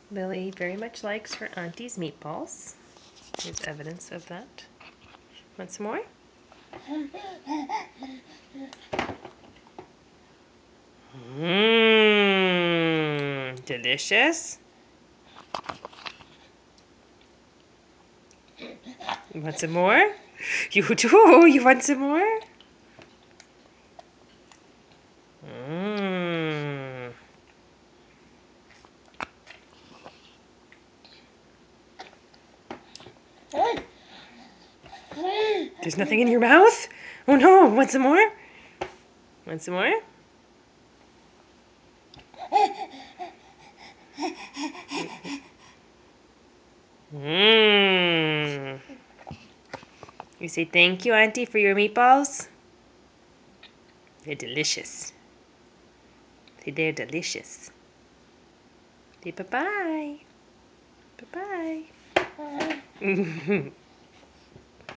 Lily very much likes her auntie's meatballs. There's evidence of that. Want some more? Mmm, delicious. You want some more? You do? You want some more? Mmm. There's nothing in your mouth? Oh no, want some more? Want some more? Mmm. You say thank you, Auntie, for your meatballs? They're delicious. Say they're delicious. Say bye-bye. Bye-bye.